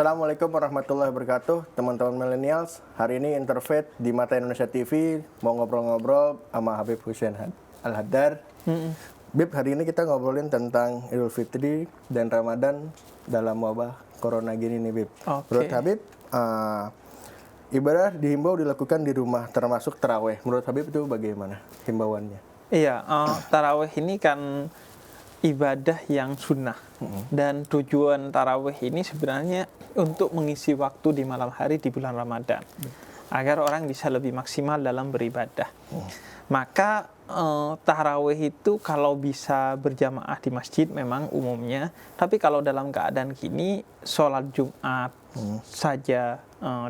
Assalamualaikum warahmatullahi wabarakatuh, teman-teman millennials. Hari ini Interfaith di Mata Indonesia TV mau ngobrol-ngobrol sama Habib Hussein Al-Haddad. Bib, hari ini kita ngobrolin tentang Idul Fitri dan Ramadan dalam wabah corona gini nih, Bib. Menurut Habib, ibadah dihimbau dilakukan di rumah, termasuk taraweh. Menurut Habib itu bagaimana himbauannya? Iya, taraweh ini kan ibadah yang sunnah, dan tujuan taraweh ini sebenarnya untuk mengisi waktu di malam hari di bulan Ramadan agar orang bisa lebih maksimal dalam beribadah. Maka taraweh itu kalau bisa berjamaah di masjid memang umumnya, tapi kalau dalam keadaan gini sholat Jumat saja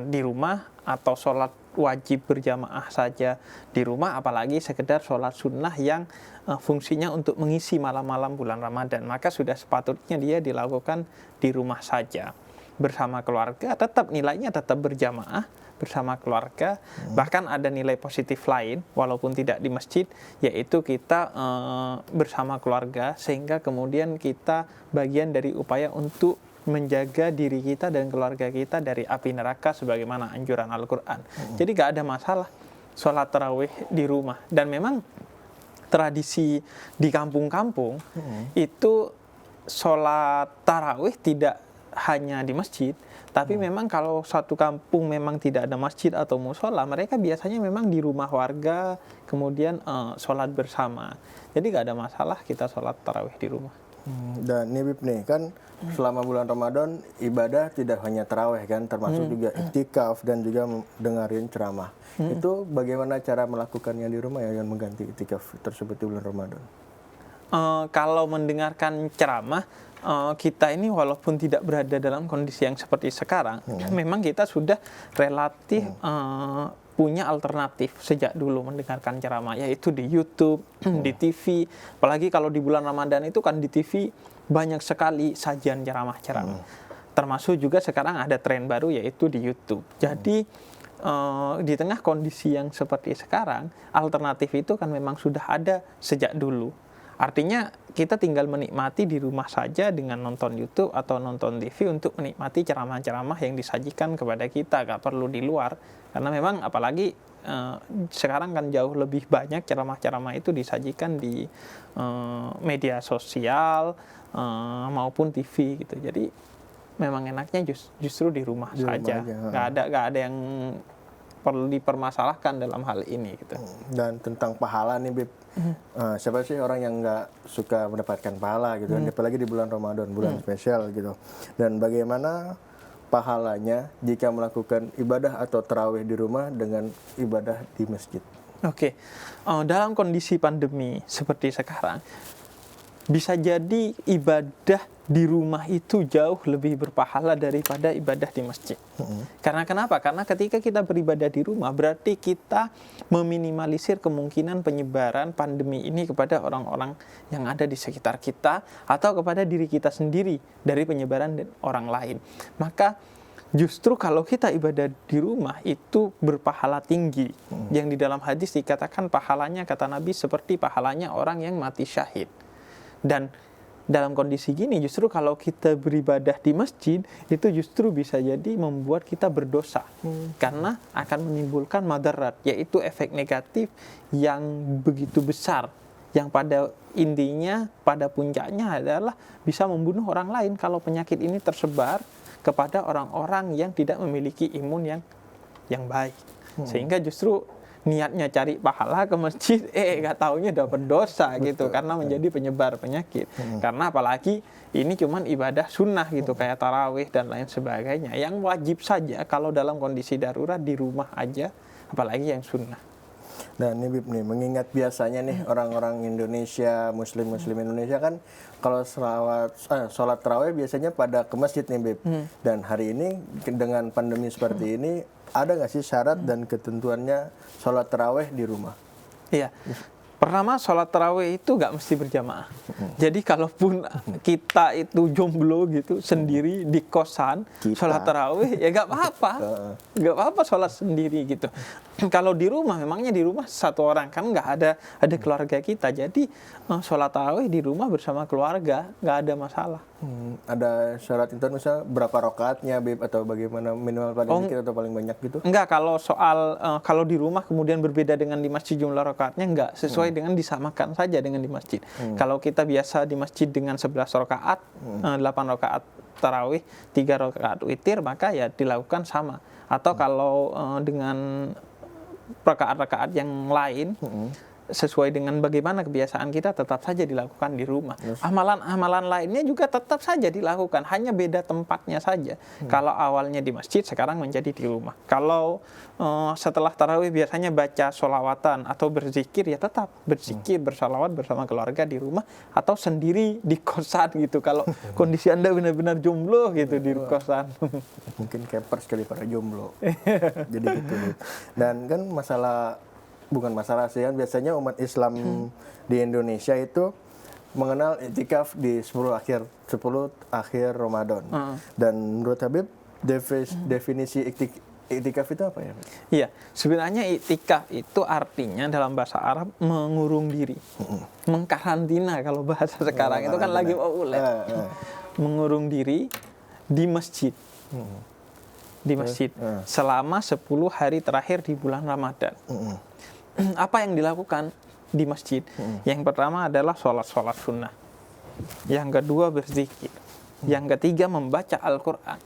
di rumah atau sholat wajib berjamaah saja di rumah, apalagi sekedar sholat sunnah yang fungsinya untuk mengisi malam-malam bulan Ramadan, maka sudah sepatutnya dia dilakukan di rumah saja bersama keluarga. Tetap nilainya tetap berjamaah bersama keluarga. Bahkan ada nilai positif lain walaupun tidak di masjid, yaitu kita bersama keluarga, sehingga kemudian kita bagian dari upaya untuk menjaga diri kita dan keluarga kita dari api neraka sebagaimana anjuran Al-Quran. Jadi gak ada masalah sholat tarawih di rumah. Dan memang tradisi di kampung-kampung itu sholat tarawih tidak hanya di masjid, tapi memang kalau satu kampung memang tidak ada masjid atau mushola, mereka biasanya memang di rumah warga, kemudian sholat bersama. Jadi gak ada masalah kita sholat tarawih di rumah. Dan nih Bib nih, kan selama bulan Ramadan ibadah tidak hanya taraweh kan, termasuk juga iktikaf dan juga dengerin ceramah. Itu bagaimana cara melakukannya di rumah ya yang mengganti iktikaf tersebut di bulan Ramadan? Kalau mendengarkan ceramah, kita ini walaupun tidak berada dalam kondisi yang seperti sekarang, memang kita sudah relatif punya alternatif sejak dulu mendengarkan ceramah, yaitu di YouTube, di TV. Apalagi kalau di bulan Ramadan itu kan di TV banyak sekali sajian ceramah-ceramah. Termasuk juga sekarang ada tren baru yaitu di YouTube. Jadi di tengah kondisi yang seperti sekarang, alternatif itu kan memang sudah ada sejak dulu. Artinya kita tinggal menikmati di rumah saja dengan nonton YouTube atau nonton TV untuk menikmati ceramah-ceramah yang disajikan kepada kita, gak perlu di luar. Karena memang apalagi sekarang kan jauh lebih banyak ceramah-ceramah itu disajikan di media sosial maupun TV gitu. Jadi memang enaknya justru di rumah saja. Gak ada yang perlu dipermasalahkan dalam hal ini gitu. Dan tentang pahala nih Bib, siapa sih orang yang nggak suka mendapatkan pahala gitu kan, apalagi di bulan Ramadan, bulan spesial gitu. Dan bagaimana pahalanya jika melakukan ibadah atau tarawih di rumah dengan ibadah di masjid? Oke. Dalam kondisi pandemi seperti sekarang, bisa jadi ibadah di rumah itu jauh lebih berpahala daripada ibadah di masjid. Karena kenapa? Karena ketika kita beribadah di rumah, berarti kita meminimalisir kemungkinan penyebaran pandemi ini kepada orang-orang yang ada di sekitar kita atau kepada diri kita sendiri dari penyebaran orang lain. Maka justru kalau kita ibadah di rumah itu berpahala tinggi. Yang di dalam hadis dikatakan pahalanya, kata Nabi, seperti pahalanya orang yang mati syahid. Dan dalam kondisi gini justru kalau kita beribadah di masjid itu justru bisa jadi membuat kita berdosa, karena akan menimbulkan madarat, yaitu efek negatif yang begitu besar, yang pada intinya, pada puncaknya adalah bisa membunuh orang lain kalau penyakit ini tersebar kepada orang-orang yang tidak memiliki imun yang baik. Sehingga justru niatnya cari pahala ke masjid, gak taunya dapat dosa gitu, karena menjadi penyebar penyakit. Karena apalagi ini cuman ibadah sunnah gitu, kayak tarawih dan lain sebagainya, yang wajib saja kalau dalam kondisi darurat di rumah aja, apalagi yang sunnah. Dan nih Bib nih, mengingat biasanya nih orang-orang Indonesia, muslim Indonesia kan kalau sholat tarawih biasanya pada ke masjid nih Bib. Dan hari ini dengan pandemi seperti ini, ada nggak sih syarat dan ketentuannya sholat tarawih di rumah? Iya. Pertama, sholat tarawih itu nggak mesti berjamaah. Jadi kalaupun kita itu jomblo gitu sendiri di kosan, sholat tarawih ya nggak apa-apa, nggak apa-apa sholat sendiri gitu. kalau di rumah, memangnya di rumah satu orang, kan nggak ada keluarga kita. Jadi sholat tarawih di rumah bersama keluarga, nggak ada masalah. Ada syarat itu misal berapa rakaatnya, Bib, atau bagaimana, minimal paling dikit atau paling banyak gitu? Enggak, kalau soal kalau di rumah kemudian berbeda dengan di masjid jumlah rakaatnya, enggak, sesuai dengan disamakan saja dengan di masjid. Kalau kita biasa di masjid dengan 11 rakaat, 8 rakaat tarawih, 3 rakaat witir, maka ya dilakukan sama. Atau kalau dengan rakaat-rakaat yang lain, sesuai dengan bagaimana kebiasaan kita, tetap saja dilakukan di rumah. Amalan-amalan lainnya juga tetap saja dilakukan, hanya beda tempatnya saja. Kalau awalnya di masjid, sekarang menjadi di rumah. Kalau setelah tarawih biasanya baca sholawatan atau berzikir, ya tetap berzikir, bersalawat bersama keluarga di rumah atau sendiri di kosan gitu. Kalau kondisi Anda benar-benar jomblo gitu di kosan. Mungkin camper sekali para jomblo. Jadi gitu. Dan kan bukan masalah sih, kan biasanya umat Islam di Indonesia itu mengenal iktikaf di 10 akhir Ramadan. Dan menurut Habib, definisi iktikaf itu apa ya? Iya, sebenarnya iktikaf itu artinya dalam bahasa Arab mengurung diri, mengkarantina kalau bahasa sekarang itu kan lagi populer. Mengurung diri di masjid. Di masjid selama 10 hari terakhir di bulan Ramadan. Apa yang dilakukan di masjid? Yang pertama adalah sholat sunnah. Yang kedua berzikir. Yang ketiga membaca Al-Quran.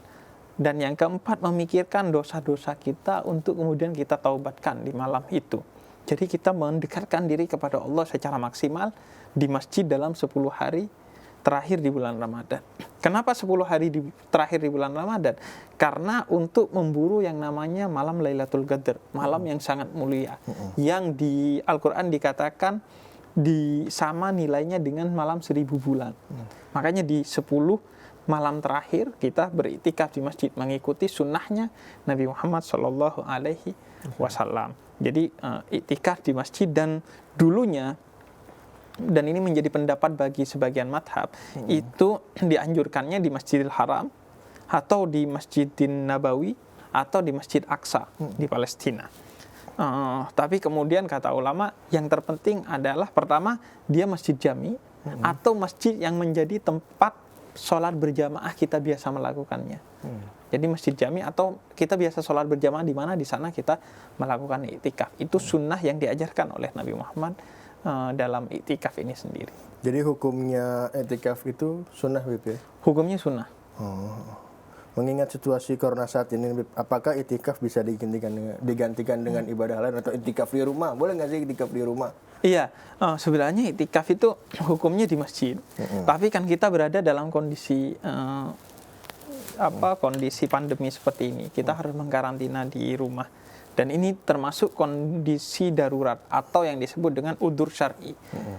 Dan yang keempat memikirkan dosa-dosa kita untuk kemudian kita taubatkan di malam itu. Jadi kita mendekatkan diri kepada Allah secara maksimal di masjid dalam 10 hari terakhir di bulan Ramadan. Kenapa 10 hari terakhir di bulan Ramadan? Karena untuk memburu yang namanya malam Lailatul Qadar, malam yang sangat mulia, yang di Al-Quran dikatakan sama nilainya dengan malam 1000 bulan. Makanya di 10 malam terakhir kita beriktikaf di masjid, mengikuti sunnahnya Nabi Muhammad SAW. Jadi iktikaf di masjid, dan dulunya, dan ini menjadi pendapat bagi sebagian madhab, itu dianjurkannya di Masjidil Haram atau di Masjidin Nabawi atau di Masjid Aqsa di Palestina. Tapi kemudian kata ulama, yang terpenting adalah pertama dia masjid jami atau masjid yang menjadi tempat sholat berjamaah kita biasa melakukannya. Jadi masjid jami atau kita biasa sholat berjamaah di mana, di sana kita melakukan iktikaf. Itu sunnah yang diajarkan oleh Nabi Muhammad dalam iktikaf ini sendiri. Jadi hukumnya iktikaf itu sunnah, Bib, ya? Hukumnya sunnah. Mengingat situasi corona saat ini, Bib, apakah iktikaf bisa digantikan dengan ibadah lain atau iktikaf di rumah? Boleh nggak sih iktikaf di rumah? Iya, sebenarnya iktikaf itu hukumnya di masjid. Tapi kan kita berada dalam kondisi kondisi pandemi seperti ini. Kita harus mengkarantina di rumah. Dan ini termasuk kondisi darurat atau yang disebut dengan udzur syar'i.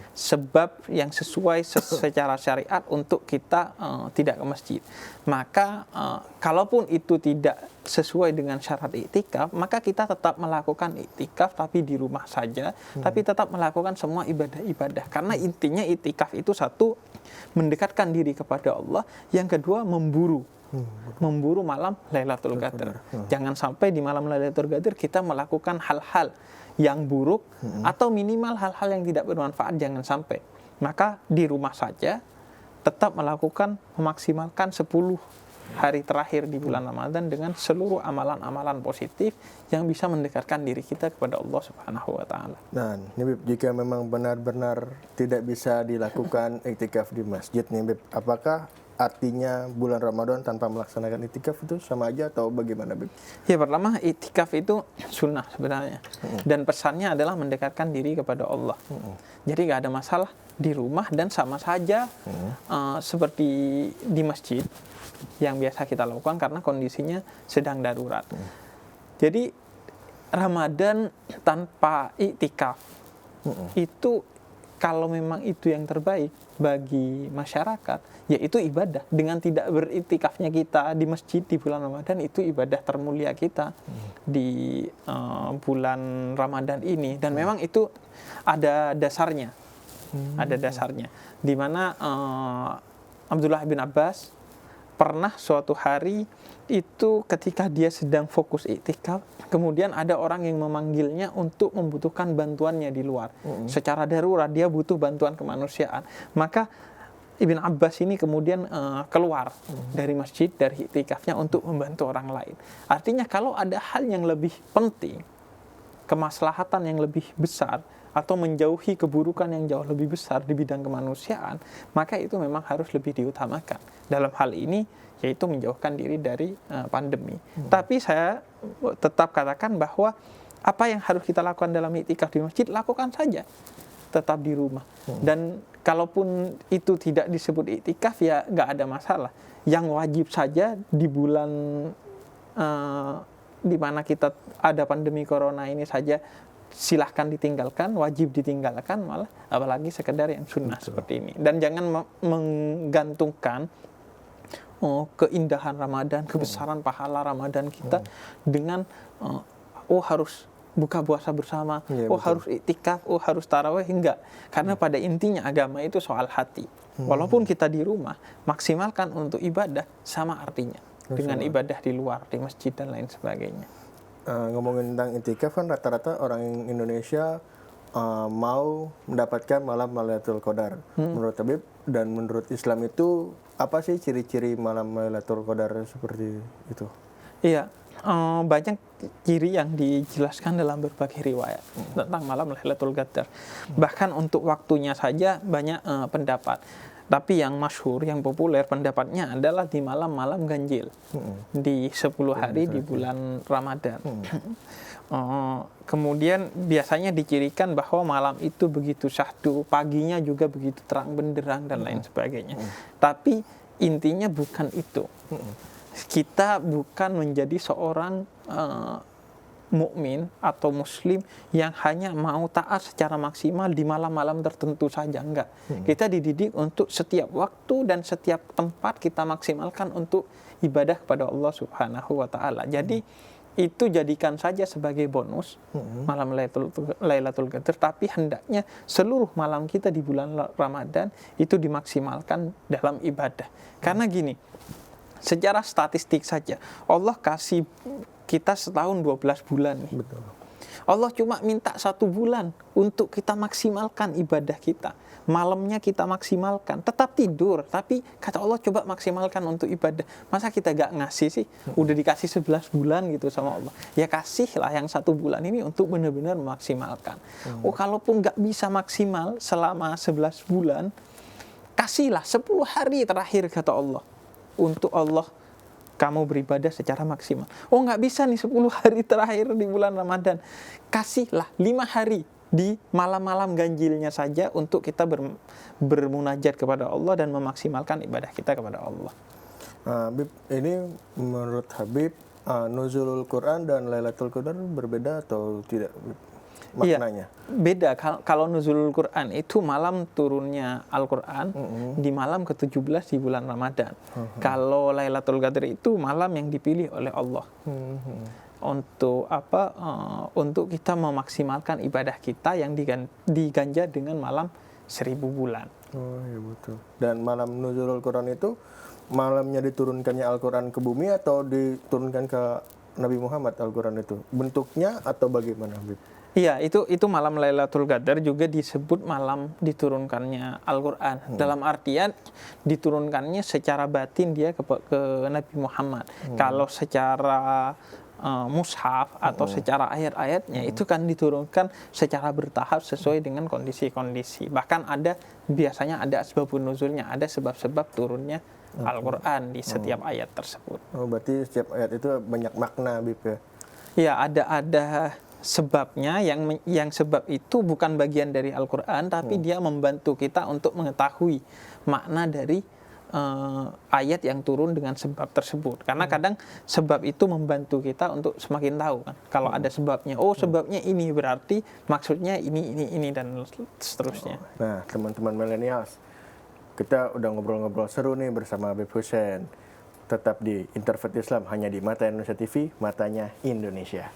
Sebab yang sesuai secara syariat untuk kita tidak ke masjid. Maka kalaupun itu tidak sesuai dengan syarat iktikaf, maka kita tetap melakukan iktikaf tapi di rumah saja, tapi tetap melakukan semua ibadah-ibadah. Karena intinya iktikaf itu satu, mendekatkan diri kepada Allah, yang kedua memburu malam Lailatul Qadar. Jangan sampai di malam Lailatul Qadar kita melakukan hal-hal yang buruk atau minimal hal-hal yang tidak bermanfaat, jangan sampai. Maka di rumah saja tetap memaksimalkan 10 hari terakhir di bulan Ramadan dengan seluruh amalan-amalan positif yang bisa mendekatkan diri kita kepada Allah Subhanahu wa taala. Nah, nih, Bib, jika memang benar-benar tidak bisa dilakukan iktikaf di masjid nih, Bib, apakah artinya bulan Ramadan tanpa melaksanakan iktikaf itu sama aja atau bagaimana, Bib? Ya, pertama iktikaf itu sunnah sebenarnya. Dan pesannya adalah mendekatkan diri kepada Allah. Jadi nggak ada masalah di rumah, dan sama saja seperti di masjid yang biasa kita lakukan karena kondisinya sedang darurat. Jadi Ramadan tanpa iktikaf itu, kalau memang itu yang terbaik bagi masyarakat, yaitu ibadah. Dengan tidak beriktikafnya kita di masjid di bulan Ramadan, itu ibadah termulia kita di bulan Ramadan ini. Dan memang itu ada dasarnya. Ada dasarnya. Di mana Abdullah bin Abbas pernah suatu hari itu ketika dia sedang fokus iktikaf, kemudian ada orang yang memanggilnya untuk membutuhkan bantuannya di luar. Secara darurat dia butuh bantuan kemanusiaan. Maka Ibn Abbas ini kemudian keluar dari masjid, dari iktikafnya untuk membantu orang lain. Artinya kalau ada hal yang lebih penting, kemaslahatan yang lebih besar, atau menjauhi keburukan yang jauh lebih besar di bidang kemanusiaan, maka itu memang harus lebih diutamakan. Dalam hal ini, yaitu menjauhkan diri dari pandemi. Tapi saya tetap katakan bahwa apa yang harus kita lakukan dalam iktikaf di masjid, lakukan saja. Tetap di rumah. Dan kalaupun itu tidak disebut iktikaf, ya nggak ada masalah. Yang wajib saja di bulan di mana kita ada pandemi corona ini saja, silahkan ditinggalkan, wajib ditinggalkan, malah apalagi sekedar yang sunnah seperti ini. Dan jangan menggantungkan keindahan Ramadan, kebesaran pahala Ramadan kita dengan harus buka puasa bersama, harus iktikaf, harus tarawih, enggak. Karena pada intinya agama itu soal hati. Walaupun kita di rumah, maksimalkan untuk ibadah sama artinya dengan ibadah di luar, di masjid dan lain sebagainya. Ngomongin tentang iktikaf kan rata-rata orang Indonesia mau mendapatkan malam Lailatul Qadar. Menurut Habib dan menurut Islam itu apa sih ciri-ciri malam Lailatul Qadar seperti itu? Iya, banyak ciri yang dijelaskan dalam berbagai riwayat tentang malam Lailatul Qadar. Bahkan untuk waktunya saja banyak pendapat. Tapi yang masyhur, yang populer pendapatnya adalah di malam-malam ganjil, di 10 hari di bulan Ramadan. Kemudian biasanya dicirikan bahwa malam itu begitu syahdu, paginya juga begitu terang benderang dan lain sebagainya. Tapi intinya bukan itu. Kita bukan menjadi seorang mukmin atau muslim yang hanya mau taat secara maksimal di malam-malam tertentu saja, enggak. Kita dididik untuk setiap waktu dan setiap tempat kita maksimalkan untuk ibadah kepada Allah Subhanahu wa taala. Jadi itu jadikan saja sebagai bonus malam Lailatul Qadar, tapi hendaknya seluruh malam kita di bulan Ramadan itu dimaksimalkan dalam ibadah. Karena gini, secara statistik saja Allah kasih kita setahun 12 bulan nih. Betul. Allah cuma minta 1 bulan untuk kita maksimalkan ibadah kita. Malamnya kita maksimalkan. Tetap tidur, tapi kata Allah coba maksimalkan untuk ibadah. Masa kita gak ngasih sih? Udah dikasih 11 bulan gitu sama Allah. Ya kasihlah yang 1 bulan ini untuk benar-benar memaksimalkan. Kalaupun gak bisa maksimal selama 11 bulan, kasihlah 10 hari terakhir kata Allah. Untuk Allah kamu beribadah secara maksimal. Nggak bisa nih 10 hari terakhir di bulan Ramadan. Kasihlah 5 hari di malam-malam ganjilnya saja untuk kita bermunajat kepada Allah dan memaksimalkan ibadah kita kepada Allah. Habib, ini menurut Habib nuzulul Quran dan Lailatul Qadar berbeda atau tidak maknanya? Iya, beda. Kalau nuzulul Quran itu malam turunnya Al-Quran di malam ke-17 di bulan Ramadan. Kalau Lailatul Qadar itu malam yang dipilih oleh Allah. Untuk apa? Untuk kita memaksimalkan ibadah kita yang diganja dengan malam 1000 bulan. Oh iya betul. Dan malam nuzulul Quran itu malamnya diturunkannya Al-Quran ke bumi atau diturunkan ke Nabi Muhammad Al-Quran itu? Bentuknya atau bagaimana, Habib? Iya, itu malam Lailatul Qadar juga disebut malam diturunkannya Al-Quran. Dalam artian diturunkannya secara batin dia ke Nabi Muhammad. Kalau secara mushaf atau secara ayat-ayatnya itu kan diturunkan secara bertahap sesuai dengan kondisi-kondisi. Bahkan biasanya ada asbabun nuzulnya, ada sebab-sebab turunnya Al-Quran di setiap ayat tersebut. Oh, berarti setiap ayat itu banyak makna, Habib ya? Ya, ada sebabnya, yang sebab itu bukan bagian dari Al-Quran, tapi dia membantu kita untuk mengetahui makna dari ayat yang turun dengan sebab tersebut. Karena kadang sebab itu membantu kita untuk semakin tahu kan. Kalau ada sebabnya, sebabnya ini berarti maksudnya ini dan seterusnya. Nah, teman-teman millennials, kita udah ngobrol-ngobrol seru nih bersama Habib Hussein. Tetap di Interfaith Islam hanya di Mata Indonesia TV, matanya Indonesia.